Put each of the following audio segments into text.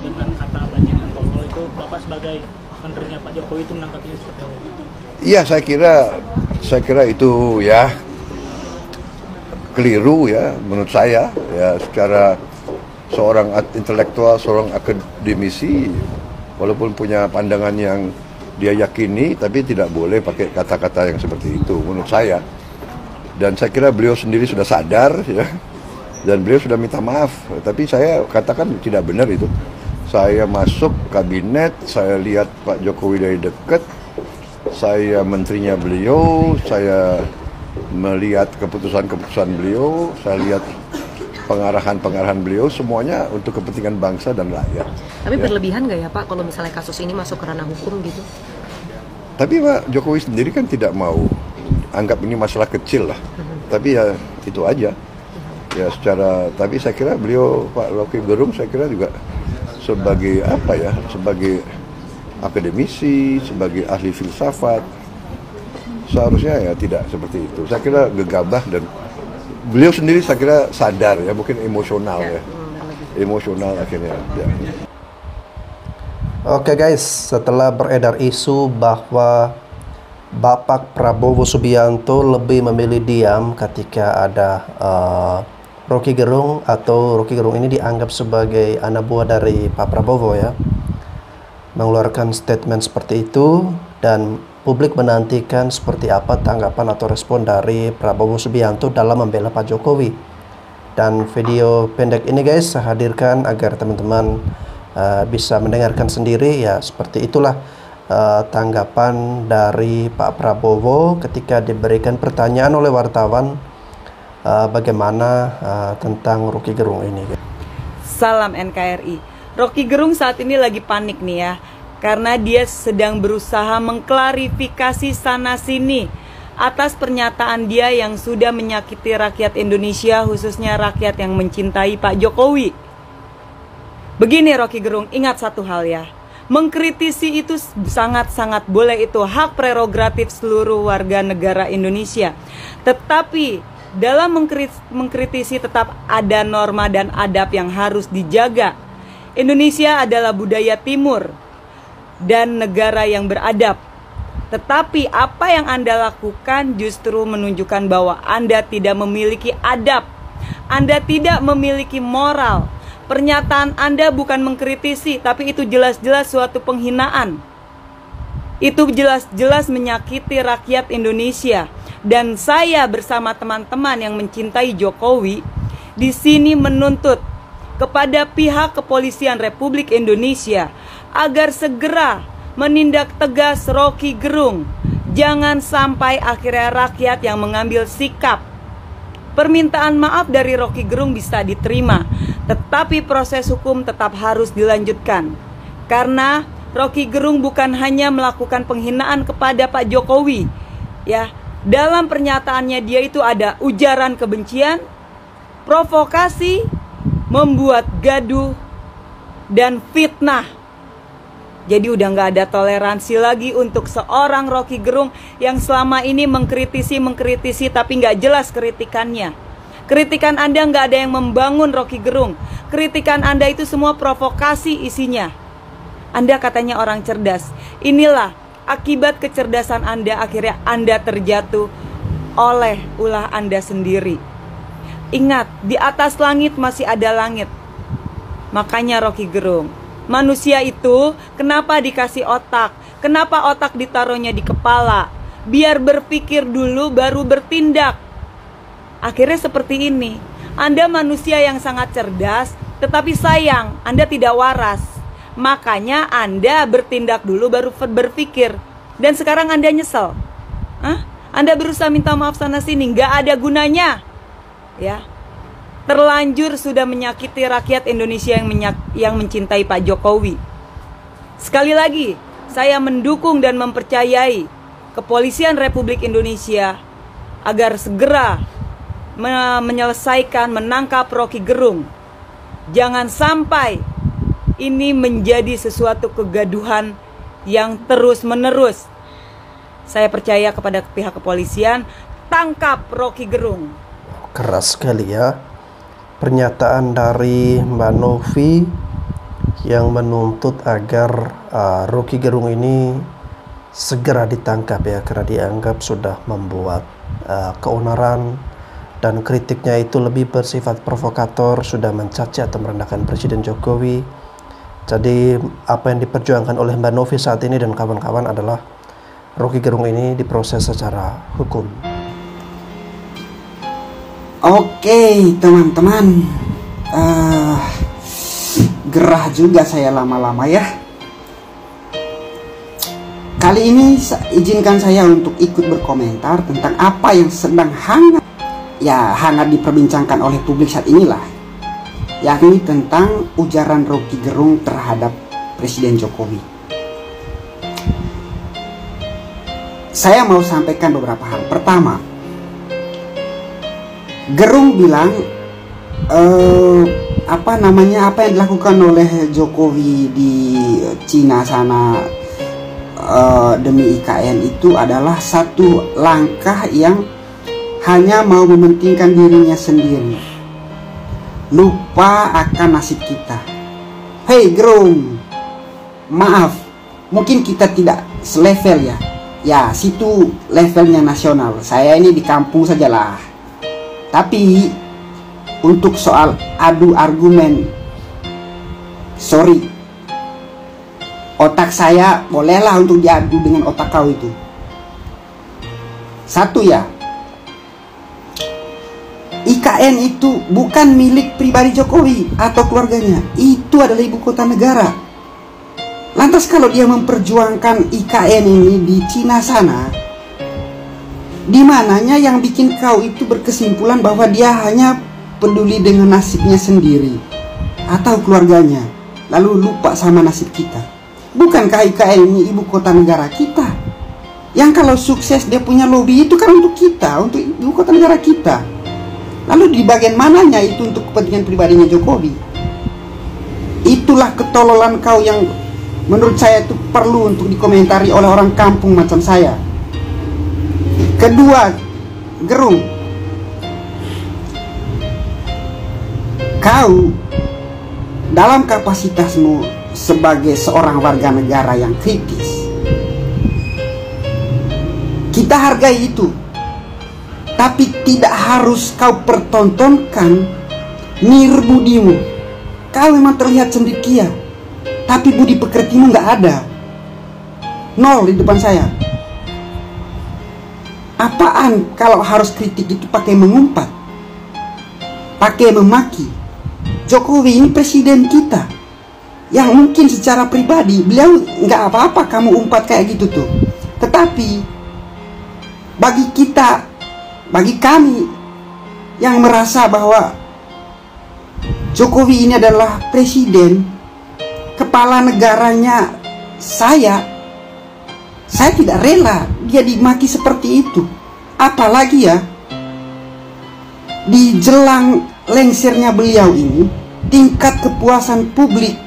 dengan kata banjir yang tolol itu, Bapak sebagai menterinya Pak Jokowi itu menanggapinya seperti apa? Iya, saya kira itu ya keliru ya menurut saya ya, secara seorang intelektual, seorang akademisi, walaupun punya pandangan yang dia yakini, tapi tidak boleh pakai kata-kata yang seperti itu menurut saya. Dan saya kira beliau sendiri sudah sadar ya, dan beliau sudah minta maaf. Tapi saya katakan tidak benar itu. Saya masuk kabinet, saya lihat Pak Jokowi dari dekat, saya menterinya beliau, saya melihat keputusan-keputusan beliau, saya lihat pengarahan-pengarahan beliau, semuanya untuk kepentingan bangsa dan rakyat. Tapi berlebihan nggak ya Pak kalau misalnya kasus ini masuk ke ranah hukum gitu? Tapi Pak Jokowi sendiri kan tidak mau anggap ini masalah kecil lah. Tapi ya itu aja. Ya tapi saya kira beliau, Pak Rocky Gerung, saya kira juga sebagai apa ya, sebagai akademisi, sebagai ahli filsafat, seharusnya ya tidak seperti itu. Saya kira gegabah, dan beliau sendiri saya kira sadar ya, mungkin emosional ya, emosional akhirnya ya. Oke guys, setelah beredar isu bahwa Bapak Prabowo Subianto lebih memilih diam ketika ada Rocky Gerung, atau Rocky Gerung ini dianggap sebagai anak buah dari Pak Prabowo ya, mengeluarkan statement seperti itu, dan publik menantikan seperti apa tanggapan atau respon dari Prabowo Subianto dalam membela Pak Jokowi. Dan video pendek ini guys saya hadirkan agar teman-teman bisa mendengarkan sendiri ya, seperti itulah tanggapan dari Pak Prabowo ketika diberikan pertanyaan oleh wartawan bagaimana tentang Rocky Gerung ini. Salam NKRI. Rocky Gerung saat ini lagi panik nih ya, karena dia sedang berusaha mengklarifikasi sana sini atas pernyataan dia yang sudah menyakiti rakyat Indonesia, khususnya rakyat yang mencintai Pak Jokowi. Begini Rocky Gerung, ingat satu hal ya, mengkritisi itu sangat-sangat boleh, itu hak prerogatif seluruh warga negara Indonesia. Tetapi dalam mengkritisi tetap ada norma dan adab yang harus dijaga. Indonesia adalah budaya timur dan negara yang beradab. Tetapi apa yang Anda lakukan justru menunjukkan bahwa Anda tidak memiliki adab. Anda tidak memiliki moral. Pernyataan Anda bukan mengkritisi, tapi itu jelas-jelas suatu penghinaan. Itu jelas-jelas menyakiti rakyat Indonesia. Dan saya bersama teman-teman yang mencintai Jokowi di sini menuntut kepada pihak kepolisian Republik Indonesia agar segera menindak tegas Rocky Gerung. Jangan sampai akhirnya rakyat yang mengambil sikap. Permintaan maaf dari Rocky Gerung bisa diterima, tetapi proses hukum tetap harus dilanjutkan. Karena Rocky Gerung bukan hanya melakukan penghinaan kepada Pak Jokowi, ya. Dalam pernyataannya dia itu ada ujaran kebencian, provokasi, membuat gaduh, dan fitnah. Jadi udah nggak ada toleransi lagi untuk seorang Rocky Gerung yang selama ini mengkritisi tapi nggak jelas kritikannya. Kritikan Anda nggak ada yang membangun Rocky Gerung. Kritikan Anda itu semua provokasi isinya. Anda katanya orang cerdas. Inilah akibat kecerdasan Anda, akhirnya Anda terjatuh oleh ulah Anda sendiri. Ingat, di atas langit masih ada langit. Makanya Rocky Gerung, manusia itu kenapa dikasih otak? Kenapa otak ditaruhnya di kepala? Biar berpikir dulu baru bertindak. Akhirnya seperti ini. Anda manusia yang sangat cerdas, tetapi sayang Anda tidak waras. Makanya Anda bertindak dulu baru berpikir. Dan sekarang Anda nyesel. Anda berusaha minta maaf sana sini, nggak ada gunanya. Ya, terlanjur sudah menyakiti rakyat Indonesia yang mencintai Pak Jokowi. Sekali lagi, saya mendukung dan mempercayai Kepolisian Republik Indonesia agar segera menyelesaikan, menangkap Rocky Gerung. Jangan sampai ini menjadi sesuatu kegaduhan yang terus-menerus. Saya percaya kepada pihak kepolisian, tangkap Rocky Gerung. Keras sekali ya pernyataan dari Mbak Novi yang menuntut agar Rocky Gerung ini segera ditangkap ya, karena dianggap sudah membuat keonaran, dan kritiknya itu lebih bersifat provokator, sudah mencaci atau merendahkan Presiden Jokowi. Jadi apa yang diperjuangkan oleh Mbak Novi saat ini dan kawan-kawan adalah Rocky Gerung ini diproses secara hukum. Oke teman-teman, gerah juga saya lama-lama ya. Kali ini izinkan saya untuk ikut berkomentar tentang apa yang sedang hangat diperbincangkan oleh publik saat inilah, yakni tentang ujaran Rocky Gerung terhadap Presiden Jokowi. Saya mau sampaikan beberapa hal. Pertama, Gerung bilang apa yang dilakukan oleh Jokowi di Cina sana demi IKN itu adalah satu langkah yang hanya mau mementingkan dirinya sendiri, lupa akan nasib kita. Hei Gerung, maaf, mungkin kita tidak selevel ya. Ya, situ levelnya nasional. Saya ini di kampung sajalah. Tapi untuk soal adu argumen, sorry, otak saya bolehlah untuk diadu dengan otak kau itu. Satu ya, IKN itu bukan milik pribadi Jokowi atau keluarganya. Itu adalah ibu kota negara. Lantas kalau dia memperjuangkan IKN ini di Cina sana, di mananya yang bikin kau itu berkesimpulan bahwa dia hanya peduli dengan nasibnya sendiri atau keluarganya, lalu lupa sama nasib kita? Bukankah IKN ini ibu kota negara kita? Yang kalau sukses dia punya lobby itu kan untuk kita, untuk ibu kota negara kita. Lalu di bagian mananya itu untuk kepentingan pribadinya Jokowi? Itulah ketololan kau yang menurut saya itu perlu untuk dikomentari oleh orang kampung macam saya. Kedua, Gerung, kau dalam kapasitasmu sebagai seorang warga negara yang kritis, kita hargai itu. Tapi tidak harus kau pertontonkan nirbudimu. Kau memang terlihat cendekia, tapi budi pekertimu nggak ada. Nol di depan saya. Apaan kalau harus kritik itu pakai mengumpat, pakai memaki? Jokowi ini presiden kita, yang mungkin secara pribadi beliau nggak apa-apa kamu umpat kayak gitu tuh. Tetapi bagi kita, bagi kami yang merasa bahwa Jokowi ini adalah presiden, kepala negaranya saya tidak rela dia dimaki seperti itu. Apalagi ya, di jelang lengsernya beliau ini, tingkat kepuasan publik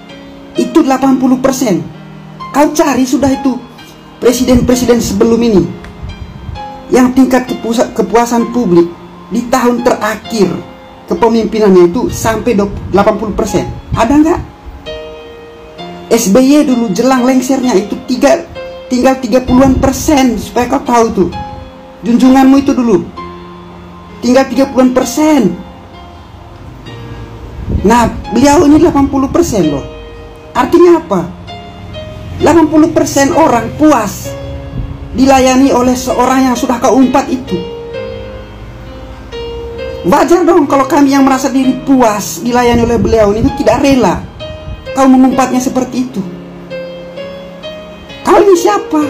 itu 80%. Kau cari sudah itu presiden-presiden sebelum ini yang tingkat kepuasan publik di tahun terakhir kepemimpinannya itu sampai 80%. Ada nggak? SBY dulu jelang lengsernya itu tinggal 30-an%, supaya kau tahu tuh. Junjunganmu itu dulu tinggal 30-an%. Nah, beliau ini 80% loh. Artinya apa? 80% orang puas dilayani oleh seorang yang sudah kau umpat itu. Wajar dong kalau kami yang merasa diri puas dilayani oleh beliau ini tidak rela kau mengumpatnya seperti itu. Kau ini siapa?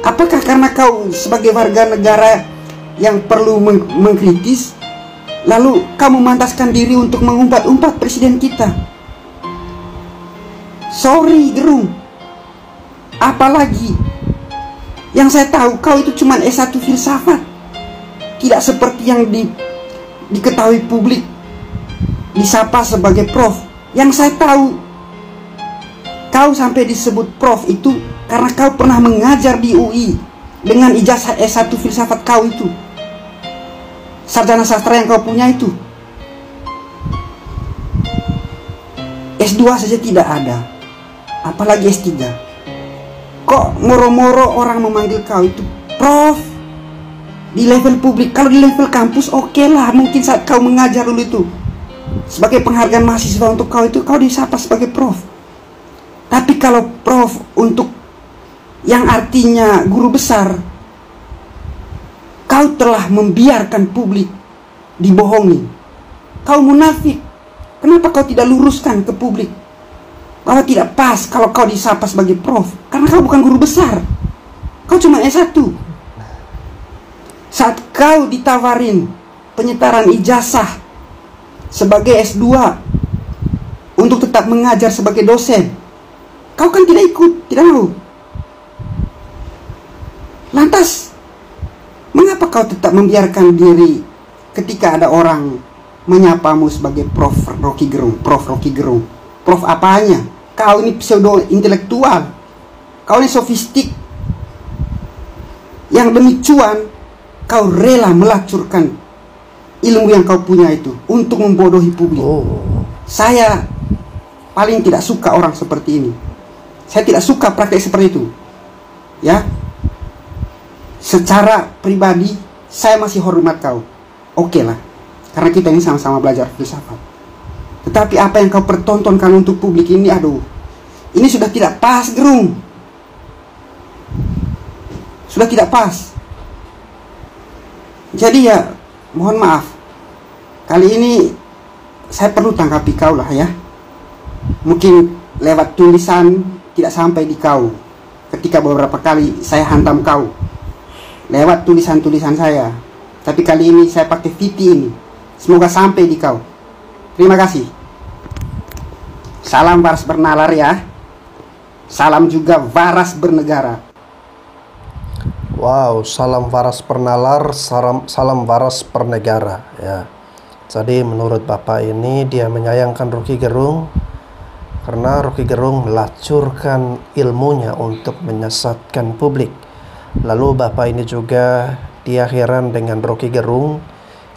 Apakah karena kau sebagai warga negara yang perlu mengkritis, lalu kau memantaskan diri untuk mengumpat-umpat presiden kita? Sorry Gerung. Apalagi yang saya tahu kau itu cuma S1 filsafat. Tidak seperti yang diketahui publik, disapa sebagai prof. Yang saya tahu, kau sampai disebut prof itu karena kau pernah mengajar di UI dengan ijazah S1 filsafat kau itu, sarjana sastra yang kau punya itu. S2 S2 saja tidak ada, apalagi S3. Kok moro-moro orang memanggil kau itu prof di level publik? Kalau di level kampus oke lah, mungkin saat kau mengajar dulu itu sebagai penghargaan mahasiswa untuk kau itu kau disapa sebagai prof. Tapi kalau prof untuk yang artinya guru besar, kau telah membiarkan publik dibohongi. Kau munafik. Kenapa kau tidak luruskan ke publik bahwa tidak pas kalau kau disapa sebagai prof? Karena kau bukan guru besar, kau cuma S1. Saat kau ditawarin penyetaran ijazah sebagai S2 untuk tetap mengajar sebagai dosen, kau kan tidak ikut, tidak mau. Lantas mengapa kau tetap membiarkan diri ketika ada orang menyapamu sebagai Prof Rocky Gerung? Prof Rocky Gerung, prof apanya? Kau ini pseudo intelektual, kau ini sofistik, yang demi cuan kau rela melacurkan ilmu yang kau punya itu untuk membodohi publik. Saya paling tidak suka orang seperti ini. Saya tidak suka praktek seperti itu. Ya, secara pribadi saya masih hormat kau, oke lah, karena kita ini sama-sama belajar filsafat. Tetapi apa yang kau pertontonkan untuk publik ini, aduh, ini sudah tidak pas, Gerung. Sudah tidak pas. Jadi ya, mohon maaf, kali ini saya perlu tanggapi kau lah ya. Mungkin lewat tulisan tidak sampai di kau, ketika beberapa kali saya hantam kau lewat tulisan-tulisan saya. Tapi kali ini saya pakai VT ini, semoga sampai di kau. Terima kasih. Salam waras bernalar ya. Salam juga waras bernegara. Wow, salam waras bernalar, salam waras bernegara ya. Jadi menurut Bapak ini dia menyayangkan Rocky Gerung karena Rocky Gerung melacurkan ilmunya untuk menyesatkan publik. Lalu Bapak ini juga dia heran dengan Rocky Gerung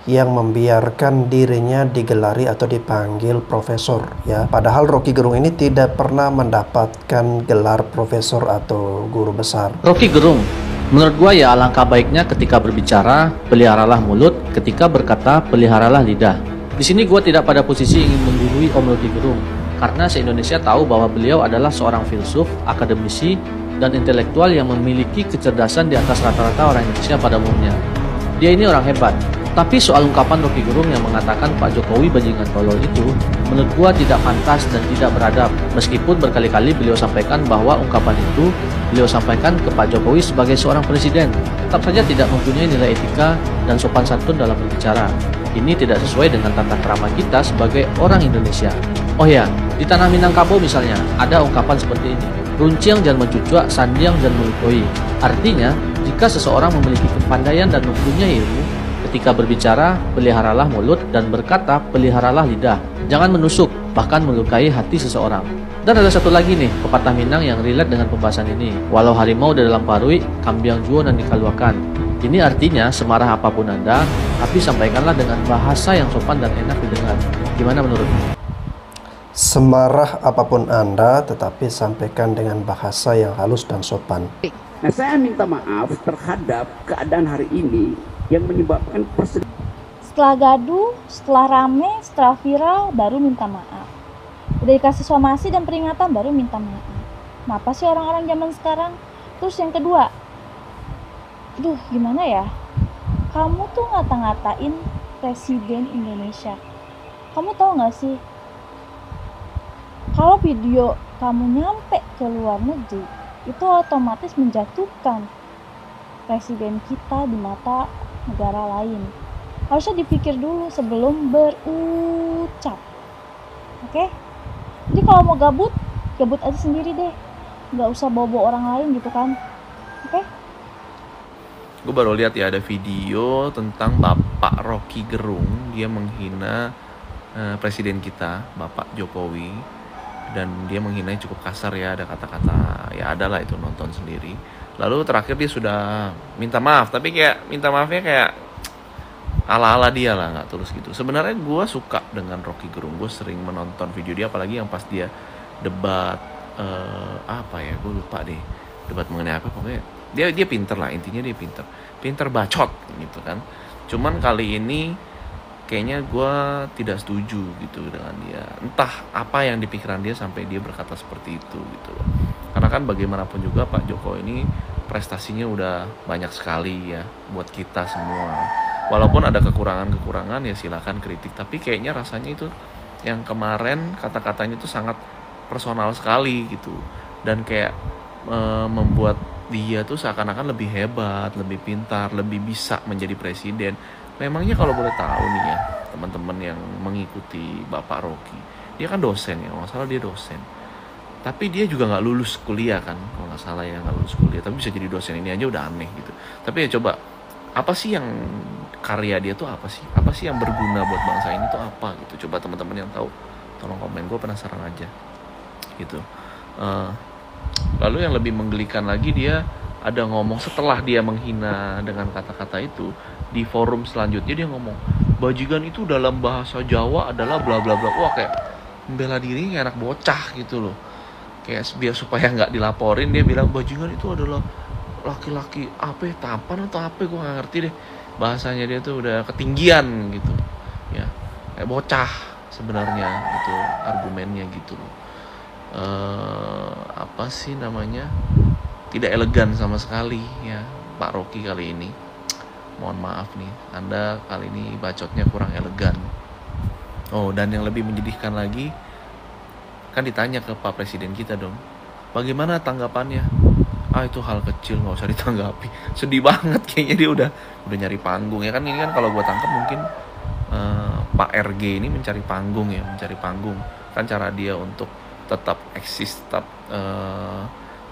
yang membiarkan dirinya digelari atau dipanggil profesor ya. Padahal Rocky Gerung ini tidak pernah mendapatkan gelar profesor atau guru besar. Rocky Gerung, menurut gua ya alangkah baiknya ketika berbicara peliharalah mulut, ketika berkata peliharalah lidah. Di sini gua tidak pada posisi ingin menggurui Om Rocky Gerung, karena se-Indonesia tahu bahwa beliau adalah seorang filsuf, akademisi, dan intelektual yang memiliki kecerdasan di atas rata-rata orang Indonesia pada umumnya. Dia ini orang hebat. Tapi soal ungkapan Rocky Gerung yang mengatakan Pak Jokowi bajingan tolol itu, menurut gua tidak pantas dan tidak beradab. Meskipun berkali-kali beliau sampaikan bahwa ungkapan itu beliau sampaikan ke Pak Jokowi sebagai seorang presiden, tetap saja tidak mempunyai nilai etika dan sopan santun dalam berbicara. Ini tidak sesuai dengan tata krama kita sebagai orang Indonesia. Oh ya, di tanah Minangkabau misalnya, ada ungkapan seperti ini. Runciang jangan mencucuk, sandiang jangan melukoi. Artinya, jika seseorang memiliki kepandaian dan mempunyai ilmu, ketika berbicara, peliharalah mulut, dan berkata, peliharalah lidah. Jangan menusuk, bahkan melukai hati seseorang. Dan ada satu lagi nih, pepatah Minang yang relate dengan pembahasan ini. Walau harimau di dalam parui, kambiang juo dan dikaluakan. Ini artinya, semarah apapun Anda, tapi sampaikanlah dengan bahasa yang sopan dan enak didengar. Gimana menurutmu? Semarah apapun Anda, tetapi sampaikan dengan bahasa yang halus dan sopan. Nah, saya minta maaf terhadap keadaan hari ini yang menyebabkan setelah gaduh, setelah rame, setelah viral, baru minta maaf. Udah dikasih somasi dan peringatan, baru minta maaf. Kenapa sih orang-orang zaman sekarang? Terus yang kedua, aduh gimana ya, kamu tuh ngata-ngatain Presiden Indonesia. Kamu tahu gak sih, kalau video kamu nyampe ke luar negeri, itu otomatis menjatuhkan presiden kita di mata negara lain. Harusnya dipikir dulu sebelum berucap. Oke? Jadi kalau mau gabut aja sendiri deh. Nggak usah bawa-bawa orang lain gitu kan. Oke? Gue baru lihat ya ada video tentang Bapak Rocky Gerung. Dia menghina presiden kita, Bapak Jokowi. Dan dia menghinanya cukup kasar ya, ada kata-kata ya adalah itu, nonton sendiri. Lalu terakhir dia sudah minta maaf, tapi kayak minta maafnya kayak ala-ala dia lah, nggak tulus gitu. Sebenarnya gue suka dengan Rocky Gerung, gue sering menonton video dia, apalagi yang pas dia debat apa ya, gue lupa deh debat mengenai apa, pokoknya dia pinter lah, intinya dia pinter bacot gitu kan. Cuman kali ini kayaknya gue tidak setuju gitu dengan dia, entah apa yang di pikiran dia sampai dia berkata seperti itu gitu loh. Karena kan bagaimanapun juga Pak Jokowi ini prestasinya udah banyak sekali ya buat kita semua. Walaupun ada kekurangan-kekurangan ya silakan kritik, tapi kayaknya rasanya itu yang kemarin kata-katanya itu sangat personal sekali gitu, dan kayak membuat dia tuh seakan-akan lebih hebat, lebih pintar, lebih bisa menjadi presiden. Memangnya kalau boleh tahu nih ya teman-teman yang mengikuti Bapak Rocky, dia kan dosen ya, kalau nggak salah dia dosen. Tapi dia juga nggak lulus kuliah kan, kalau nggak salah ya, nggak lulus kuliah, tapi bisa jadi dosen, ini aja udah aneh gitu. Tapi ya coba, apa sih yang karya dia tuh apa sih? Apa sih yang berguna buat bangsa ini tuh apa gitu? Coba teman-teman yang tahu, tolong komen, gue penasaran aja gitu. Lalu yang lebih menggelikan lagi, dia ada ngomong setelah dia menghina dengan kata-kata itu, di forum selanjutnya dia ngomong, bajingan itu dalam bahasa Jawa adalah bla bla bla. Wah, kayak membela diri kayak anak bocah gitu loh. Kayak biar supaya nggak dilaporin, dia bilang bajingan itu adalah laki-laki apa ya, tampan atau apa, gue nggak ngerti deh, bahasanya dia tuh udah ketinggian gitu ya, kayak bocah sebenarnya gitu argumennya gitu loh. Apa sih namanya, tidak elegan sama sekali ya Pak Rocky kali ini. Mohon maaf nih, Anda kali ini bacotnya kurang elegan. Oh, dan yang lebih menyedihkan lagi, kan ditanya ke Pak Presiden kita dong, bagaimana tanggapannya? Itu hal kecil, nggak usah ditanggapi. Sedih banget kayaknya, dia udah nyari panggung ya kan. Ini kan kalau gue tangkap mungkin Pak RG ini mencari panggung ya, mencari panggung kan, cara dia untuk tetap eksis, tetap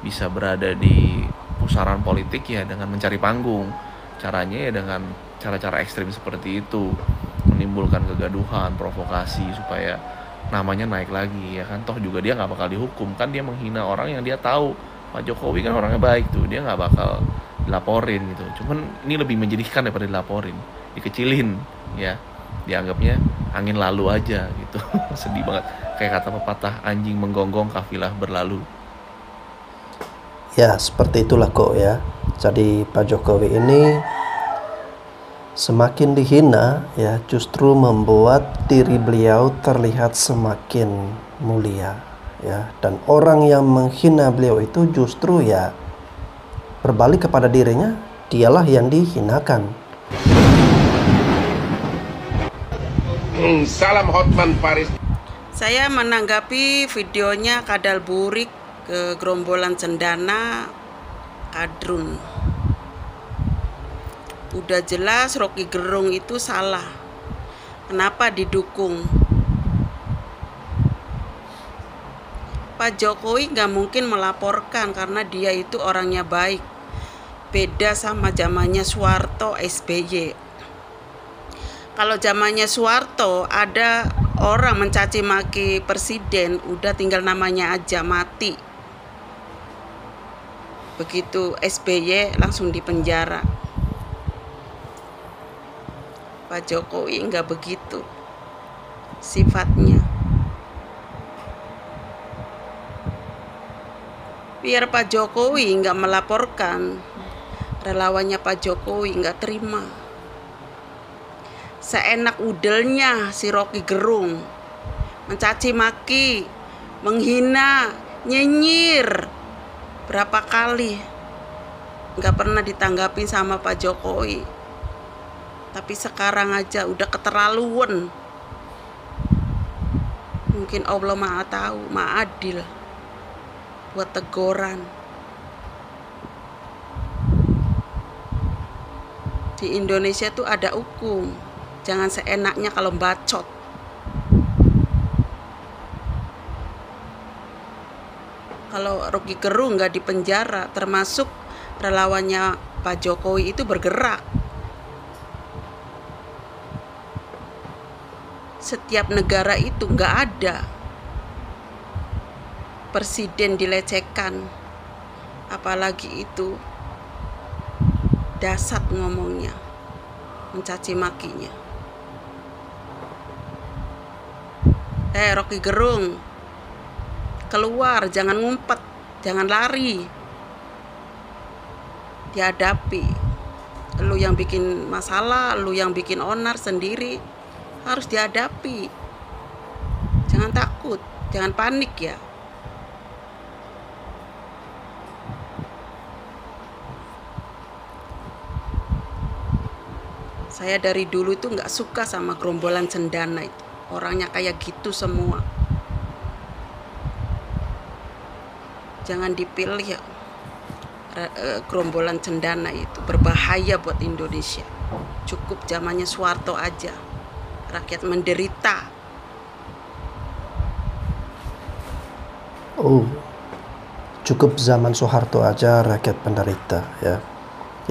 bisa berada di pusaran politik ya dengan mencari panggung. Caranya ya dengan cara-cara ekstrim seperti itu, menimbulkan kegaduhan, provokasi supaya namanya naik lagi ya kan. Toh juga dia nggak bakal dihukum kan, dia menghina orang yang dia tahu Pak Jokowi kan orangnya baik tuh, dia nggak bakal dilaporin gitu. Cuman ini lebih menyedihkan daripada dilaporin, dikecilin ya, dianggapnya angin lalu aja gitu. Sedih banget, kayak kata pepatah, anjing menggonggong kafilah berlalu. Ya seperti itulah kok ya. Jadi Pak Jokowi ini semakin dihina ya, justru membuat diri beliau terlihat semakin mulia ya, dan orang yang menghina beliau itu justru ya berbalik kepada dirinya, dialah yang dihinakan. Salam Hotman Paris. Saya menanggapi videonya Kadal Burik ke gerombolan cendana Kadrun. Udah jelas Rocky Gerung itu salah. Kenapa didukung? Pak Jokowi nggak mungkin melaporkan karena dia itu orangnya baik. Beda sama zamannya Soeharto, SBY. Kalau zamannya Soeharto ada orang mencaci maki presiden, udah tinggal namanya aja mati. Begitu SBY langsung dipenjara. Pak Jokowi nggak begitu sifatnya. Biar Pak Jokowi nggak melaporkan, relawannya Pak Jokowi nggak terima. Seenak udelnya si Rocky Gerung, mencaci maki, menghina, nyinyir, berapa kali nggak pernah ditanggapin sama Pak Jokowi. Tapi sekarang aja udah keterlaluan. Mungkin Allah Maha tahu, Maha adil buat teguran. Di Indonesia tuh ada hukum, jangan seenaknya kalau bacot. Kalau Rocky Gerung nggak dipenjara, termasuk relawannya Pak Jokowi itu bergerak. Setiap negara itu nggak ada presiden dilecehkan, apalagi itu dasar ngomongnya. mencaci makinya. Rocky Gerung, keluar, jangan ngumpet, jangan lari. Dihadapi. Lu yang bikin masalah, lu yang bikin onar sendiri, harus dihadapi. Jangan takut, jangan panik ya. Saya dari dulu itu nggak suka sama gerombolan cendana itu. Orangnya kayak gitu semua. Jangan dipilih ya. Gerombolan cendana itu berbahaya buat Indonesia. Cukup zamannya Soeharto aja. Rakyat menderita. Oh, cukup zaman Soeharto aja rakyat penderita ya.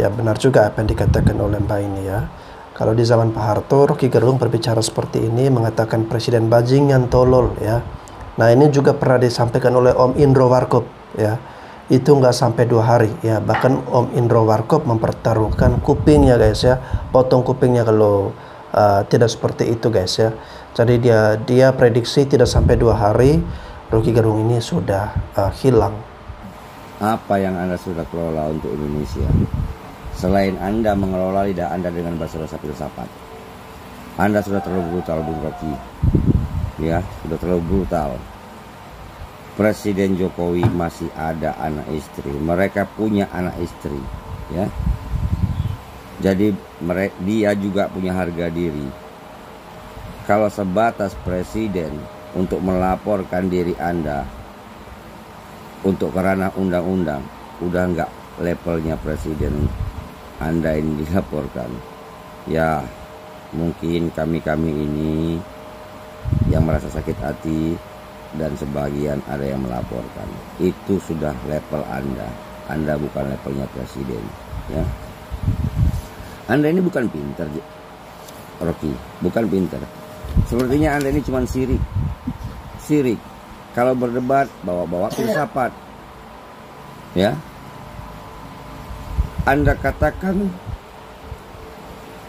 Ya benar juga apa yang dikatakan oleh Mbak ini ya. Kalau di zaman Pak Harto, Rocky Gerung berbicara seperti ini, mengatakan presiden bajingan tolol ya. Nah ini juga pernah disampaikan oleh Om Indro Warkop ya. Itu nggak sampai 2 hari ya. Bahkan Om Indro Warkop mempertaruhkan kupingnya guys ya. Potong kupingnya kalau tidak seperti itu guys ya. Jadi dia prediksi tidak sampai 2 hari Rocky Gerung ini sudah hilang. Apa yang Anda sudah kelola untuk Indonesia? Selain Anda mengelola lidah Anda dengan bahasa-bahasa filsafat, Anda sudah terlalu brutal, Bung Rocky. Ya, sudah terlalu brutal. Presiden Jokowi masih ada anak istri. Mereka punya anak istri, ya. Jadi dia juga punya harga diri. Kalau sebatas presiden untuk melaporkan diri Anda untuk kerana undang-undang, udah nggak levelnya presiden Anda ini dilaporkan. Ya mungkin kami ini yang merasa sakit hati dan sebagian ada yang melaporkan. Itu sudah level Anda. Anda bukan levelnya presiden ya. Anda ini bukan pintar Rocky, bukan pintar. Sepertinya Anda ini cuma sirik. Kalau berdebat bawa-bawa filsafat ya. Anda katakan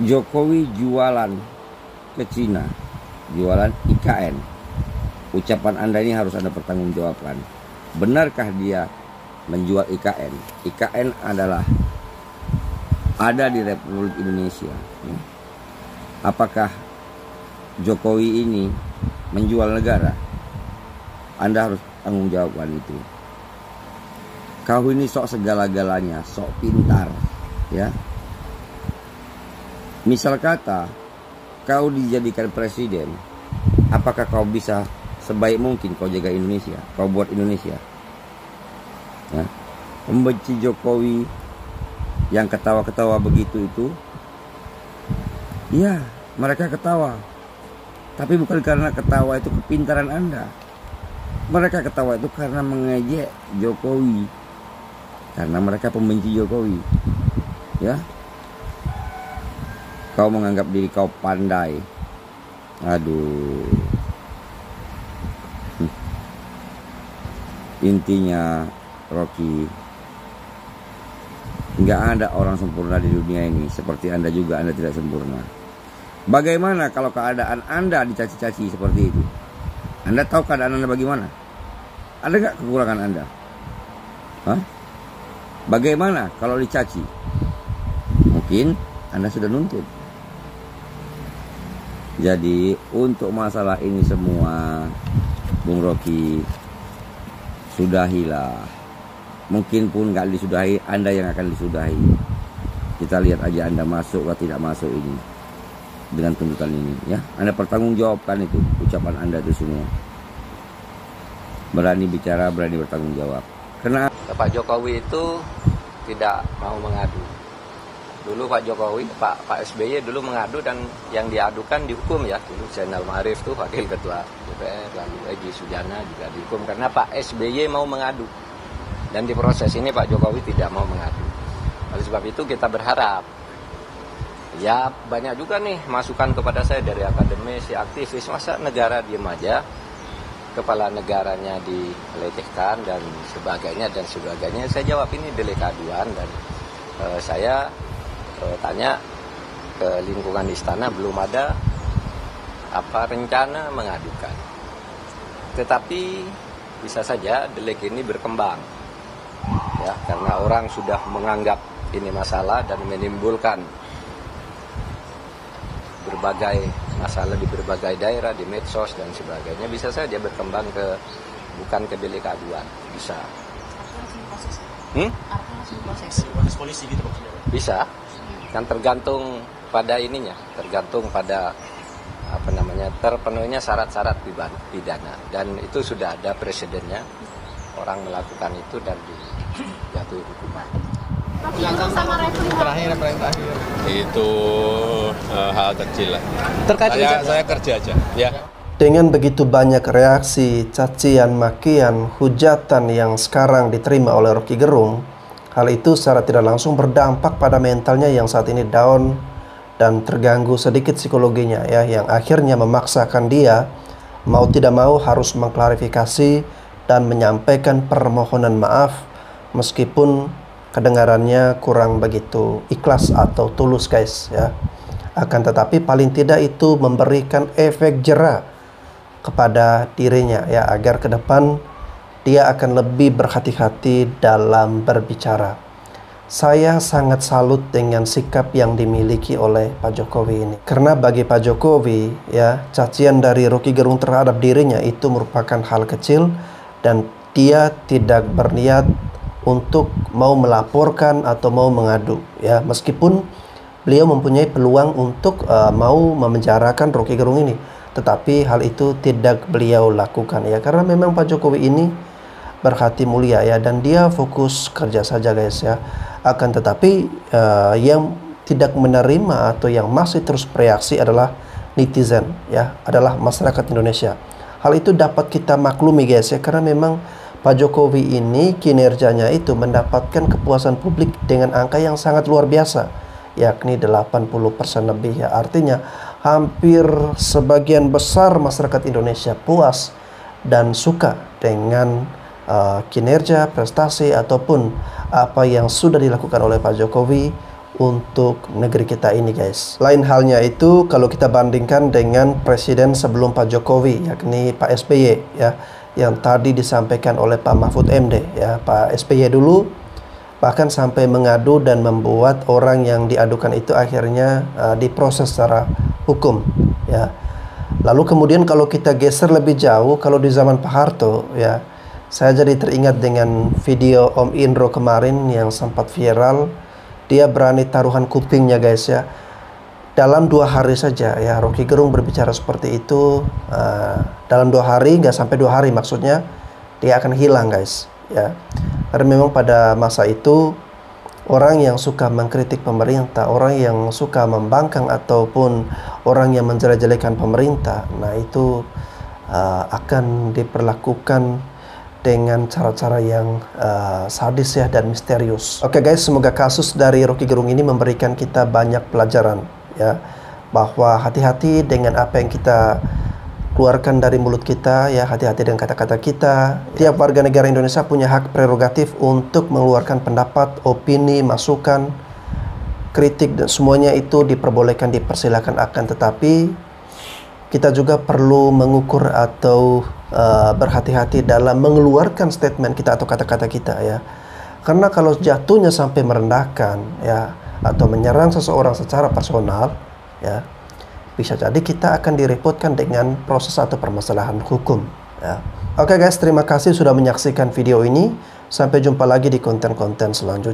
Jokowi jualan ke Cina, jualan IKN. Ucapan Anda ini harus Anda pertanggungjawabkan. Benarkah dia menjual IKN? IKN adalah ada di Republik Indonesia. Apakah Jokowi ini menjual negara? Anda harus tanggung jawabkan itu. Kau ini sok segala-galanya, sok pintar, ya. Misal kata, kau dijadikan presiden, apakah kau bisa sebaik mungkin kau jaga Indonesia, kau buat Indonesia? Ya. Pembenci Jokowi yang ketawa-ketawa begitu itu, ya mereka ketawa, tapi bukan karena ketawa itu kepintaran Anda. Mereka ketawa itu karena mengejek Jokowi. Karena mereka pembenci Jokowi. Ya. Kau menganggap diri kau pandai. Aduh. Intinya Rocky, nggak ada orang sempurna di dunia ini. Seperti Anda juga, Anda tidak sempurna. Bagaimana kalau keadaan Anda dicaci-caci seperti itu? Anda tahu keadaan Anda bagaimana? Ada nggak kekurangan Anda? Hah? Bagaimana kalau dicaci? Mungkin Anda sudah nuntut. Jadi untuk masalah ini semua, Bung Rocky, sudahilah. Mungkin pun nggak disudahi, Anda yang akan disudahi. Kita lihat aja Anda masuk atau tidak masuk ini dengan tuntutan ini, ya. Anda pertanggungjawabkan itu ucapan Anda itu semua. Berani bicara, berani bertanggung jawab. Kenapa? Pak Jokowi itu tidak mau mengadu. Dulu Pak Jokowi, Pak SBY dulu mengadu dan yang diadukan dihukum ya. Dulu Zainal Ma'arif tuh wakil ketua DPR, lalu Egy Sujana juga dihukum karena Pak SBY mau mengadu. Dan di proses ini Pak Jokowi tidak mau mengadu. Oleh sebab itu kita berharap, ya banyak juga nih masukan kepada saya dari akademisi, aktivis, masa negara diem aja, kepala negaranya dilecehkan dan sebagainya. Saya jawab ini delik aduan dan saya tanya ke lingkungan istana belum ada rencana mengadukan. Tetapi bisa saja delik ini berkembang, ya, karena orang sudah menganggap ini masalah dan menimbulkan berbagai masalah di berbagai daerah, di medsos dan sebagainya. Bisa saja berkembang bukan ke delik aduan, bisa. Proses polisi gitu maksudnya? Bisa, kan tergantung pada ininya, tergantung pada terpenuhinya syarat-syarat pidana, dan itu sudah ada presidennya, orang melakukan itu dan dijatuhi hukuman. Terakhir itu hal kecil lah. Saya kerja aja, ya. Dengan begitu banyak reaksi, cacian, makian, hujatan yang sekarang diterima oleh Rocky Gerung, hal itu secara tidak langsung berdampak pada mentalnya yang saat ini down dan terganggu sedikit psikologinya, ya, yang akhirnya memaksakan dia mau tidak mau harus mengklarifikasi dan menyampaikan permohonan maaf meskipun kedengarannya kurang begitu ikhlas atau tulus, guys, ya. Akan tetapi paling tidak itu memberikan efek jera kepada dirinya, ya, agar ke depan dia akan lebih berhati-hati dalam berbicara. Saya sangat salut dengan sikap yang dimiliki oleh Pak Jokowi ini. Karena bagi Pak Jokowi, ya, cacian dari Rocky Gerung terhadap dirinya itu merupakan hal kecil dan dia tidak berniat untuk mau melaporkan atau mau mengadu, ya, meskipun beliau mempunyai peluang untuk mau memenjarakan Rocky Gerung ini, tetapi hal itu tidak beliau lakukan, ya, karena memang Pak Jokowi ini berhati mulia, ya, dan dia fokus kerja saja, guys, ya. Akan tetapi yang tidak menerima atau yang masih terus bereaksi adalah netizen, ya, adalah masyarakat Indonesia. Hal itu dapat kita maklumi, guys, ya, karena memang Pak Jokowi ini kinerjanya itu mendapatkan kepuasan publik dengan angka yang sangat luar biasa, yakni 80% lebih, ya. Artinya hampir sebagian besar masyarakat Indonesia puas dan suka dengan kinerja, prestasi ataupun apa yang sudah dilakukan oleh Pak Jokowi untuk negeri kita ini, guys. Lain halnya itu kalau kita bandingkan dengan presiden sebelum Pak Jokowi, yakni Pak SBY, ya, yang tadi disampaikan oleh Pak Mahfud MD, ya. Pak SBY dulu bahkan sampai mengadu dan membuat orang yang diadukan itu akhirnya diproses secara hukum, ya. Lalu kemudian kalau kita geser lebih jauh, kalau di zaman Pak Harto, ya, saya jadi teringat dengan video Om Indro kemarin yang sempat viral. Dia berani taruhan kupingnya, guys, ya. Dalam 2 hari saja, ya, Rocky Gerung berbicara seperti itu. Dalam 2 hari, nggak sampai 2 hari maksudnya, dia akan hilang, guys, ya. Karena memang pada masa itu orang yang suka mengkritik pemerintah, orang yang suka membangkang ataupun orang yang menjelek-jelekan pemerintah, nah itu akan diperlakukan dengan cara-cara yang sadis, ya, dan misterius. Oke, guys, semoga kasus dari Rocky Gerung ini memberikan kita banyak pelajaran, ya, bahwa hati-hati dengan apa yang kita keluarkan dari mulut kita, ya, hati-hati dengan kata-kata kita. Tiap warga negara Indonesia punya hak prerogatif untuk mengeluarkan pendapat, opini, masukan, kritik, dan semuanya itu diperbolehkan, dipersilakan. Akan tetapi kita juga perlu mengukur atau berhati-hati dalam mengeluarkan statement kita atau kata-kata kita, ya. Karena kalau jatuhnya sampai merendahkan, ya, atau menyerang seseorang secara personal, ya, bisa jadi kita akan direpotkan dengan proses atau permasalahan hukum, ya. Oke, guys, terima kasih sudah menyaksikan video ini. Sampai jumpa lagi di konten-konten selanjutnya.